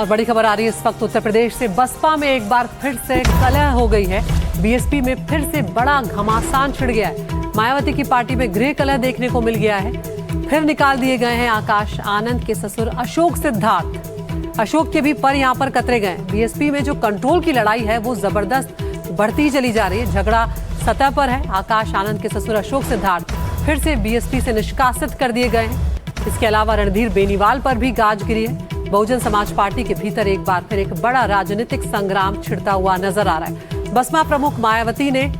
और बड़ी खबर आ रही है इस वक्त उत्तर प्रदेश से। बसपा में एक बार फिर से कलह हो गई है। बीएसपी में फिर से बड़ा घमासान छिड़ गया है। मायावती की पार्टी में गृह कलह देखने को मिल गया है। फिर निकाल दिए गए हैं आकाश आनंद के ससुर अशोक सिद्धार्थ। अशोक के भी पर यहाँ पर कतरे गए। बीएसपी में जो कंट्रोल की लड़ाई है वो जबरदस्त बढ़ती चली जा रही है। झगड़ा सतह पर है। आकाश आनंद के ससुर अशोक सिद्धार्थ फिर से बीएसपी से निष्कासित कर दिए गए हैं। इसके अलावा रणधीर बेनीवाल पर भी गाज गिरी है। बहुजन समाज पार्टी के भीतर एक बार फिर एक बड़ा राजनीतिक संग्राम छिड़ता हुआ नजर आ रहा है। बसपा प्रमुख मायावती ने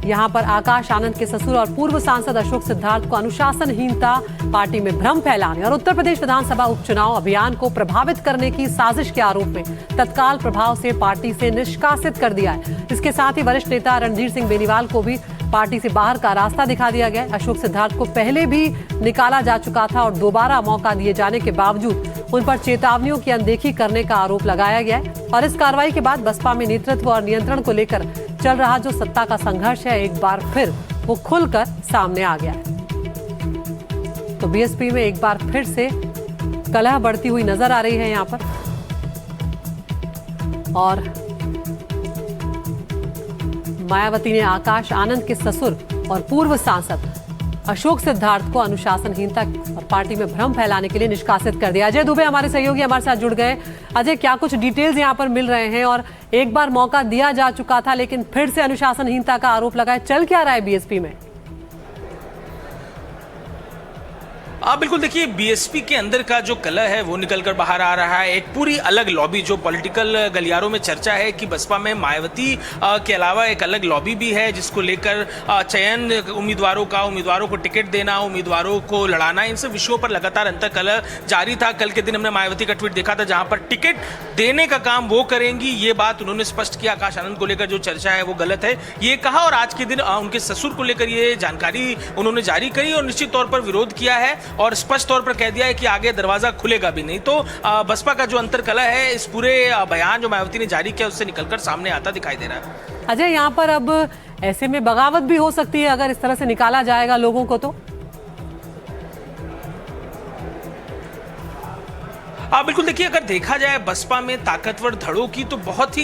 यहां पर आकाश आनंद के ससुर और पूर्व सांसद अशोक सिद्धार्थ को अनुशासनहीनता, पार्टी में भ्रम फैलाने और उत्तर प्रदेश विधानसभा उपचुनाव अभियान को प्रभावित करने की साजिश के आरोप में तत्काल प्रभाव से पार्टी से निष्कासित कर दिया है। इसके साथ ही वरिष्ठ नेता रणधीर सिंह बेनीवाल को भी पार्टी से बाहर का रास्ता दिखा दिया गया। अशोक सिद्धार्थ को पहले भी निकाला जा चुका था और दोबारा मौका दिए जाने के बावजूद उन पर चेतावनियों की अनदेखी करने का आरोप लगाया गया है। और इस कार्रवाई के बाद बसपा में नेतृत्व और नियंत्रण को लेकर चल रहा जो सत्ता का संघर्ष है एक बार फिर वो खुलकर सामने आ गया है। तो बीएसपी में एक बार फिर से कलह बढ़ती हुई नजर आ रही है यहाँ पर। और मायावती ने आकाश आनंद के ससुर और पूर्व सांसद अशोक सिद्धार्थ को अनुशासनहीनता और पार्टी में भ्रम फैलाने के लिए निष्कासित कर दिया। अजय दुबे हमारे सहयोगी हमारे साथ जुड़ गए। अजय, क्या कुछ डिटेल्स यहाँ पर मिल रहे हैं? और एक बार मौका दिया जा चुका था लेकिन फिर से अनुशासनहीनता का आरोप लगा है। चल क्या रहा है बीएसपी में? बिल्कुल, देखिए बीएसपी के अंदर का जो कलह है वो निकल कर बाहर आ रहा है। एक पूरी अलग लॉबी जो पॉलिटिकल गलियारों में चर्चा है कि बसपा में मायावती के अलावा एक अलग लॉबी भी है जिसको लेकर चयन उम्मीदवारों को टिकट देना, उम्मीदवारों को लड़ाना, इन सब विषयों पर लगातार अंतर कलह जारी था। कल के दिन हमने मायावती का ट्वीट देखा था जहां पर टिकट देने का काम वो करेंगी, ये बात उन्होंने स्पष्ट किया। आकाश आनंद को लेकर जो चर्चा है वो गलत है ये कहा। और आज के दिन उनके ससुर को लेकर ये जानकारी उन्होंने जारी करी और निश्चित तौर पर विरोध किया है और स्पष्ट तौर पर कह दिया है कि आगे दरवाजा खुलेगा भी नहीं। तो बसपा का जो अंतरकलह है इस पूरे बयान जो मायावती ने जारी किया उससे निकलकर सामने आता दिखाई दे रहा है। अजय, यहाँ पर अब ऐसे में बगावत भी हो सकती है अगर इस तरह से निकाला जाएगा लोगों को तो? बिल्कुल, देखिए अगर देखा जाए बसपा में ताकतवर धड़ों की तो बहुत ही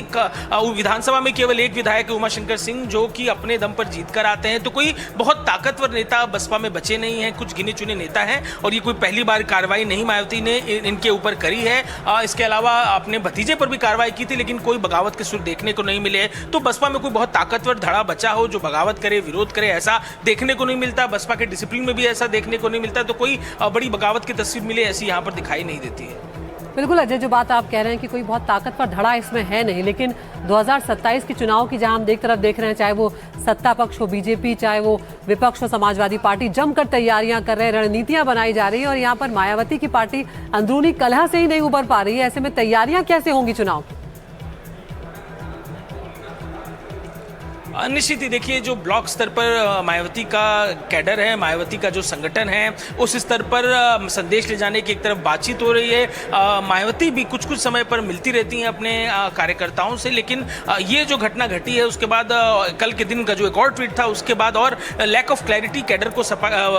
विधानसभा में केवल एक विधायक उमाशंकर सिंह जो कि अपने दम पर जीत कर आते हैं। तो कोई बहुत ताकतवर नेता बसपा में बचे नहीं हैं। कुछ गिने चुने नेता हैं और ये कोई पहली बार कार्रवाई नहीं मायावती ने इनके ऊपर करी है। इसके अलावा अपने भतीजे पर भी कार्रवाई की थी लेकिन कोई बगावत के सुर देखने को नहीं मिले। तो बसपा में कोई बहुत ताकतवर धड़ा बचा हो जो बगावत करे, विरोध करे, ऐसा देखने को नहीं मिलता। बसपा के डिसिप्लिन में भी ऐसा देखने को नहीं मिलता। तो कोई बड़ी बगावत की तस्वीर मिले ऐसी यहाँ पर दिखाई नहीं देती है। बिल्कुल अजय, जो बात आप कह रहे हैं कि कोई बहुत ताकतवर धड़ा इसमें है नहीं, लेकिन 2027 के चुनाव की जहां हम एक तरफ देख रहे हैं, चाहे वो सत्ता पक्ष हो बीजेपी, चाहे वो विपक्ष हो समाजवादी पार्टी, जमकर तैयारियां कर रहे हैं, रणनीतियां बनाई जा रही है और यहाँ पर मायावती की पार्टी अंदरूनी कलह से ही नहीं उबर पा रही है। ऐसे में तैयारियां कैसे होंगी चुनाव की? निश्चित ही देखिए जो ब्लॉक स्तर पर मायावती का कैडर है, मायावती का जो संगठन है उस स्तर पर संदेश ले जाने की एक तरफ बातचीत हो रही है। मायावती भी कुछ समय पर मिलती रहती हैं अपने कार्यकर्ताओं से, लेकिन ये जो घटना घटी है उसके बाद कल के दिन का जो एक और ट्वीट था उसके बाद और लैक ऑफ क्लैरिटी कैडर को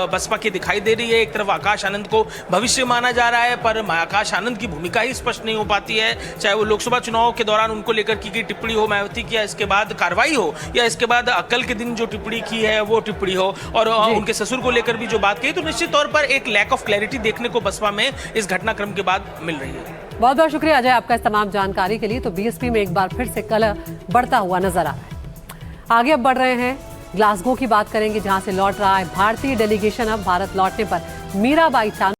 बसपा की दिखाई दे रही है। एक तरफ आकाश आनंद को भविष्य माना जा रहा है पर आकाश आनंद की भूमिका ही स्पष्ट नहीं हो पाती है। चाहे वो लोकसभा चुनाव के दौरान उनको लेकर की गई टिप्पणी हो मायावती की, या इसके बाद कार्रवाई हो, या इसके बाद कल के दिन जो टिप्पणी की है वो टिप्पणी हो और उनके ससुर को लेकर भी जो बात कही, तो निश्चित तौर पर एक लैक ऑफ क्लैरिटी देखने को बसपा में इस घटनाक्रम के बाद मिल रही है। बहुत बहुत शुक्रिया अजय आपका इस तमाम जानकारी के लिए। तो बीएसपी में एक बार फिर से कलह बढ़ता हुआ नजर आ रहा है। आगे अब बढ़ रहे हैं, ग्लासगो की बात करेंगे जहां से लौट रहा है भारतीय डेलीगेशन। अब भारत लौटने पर मीराबाई चानू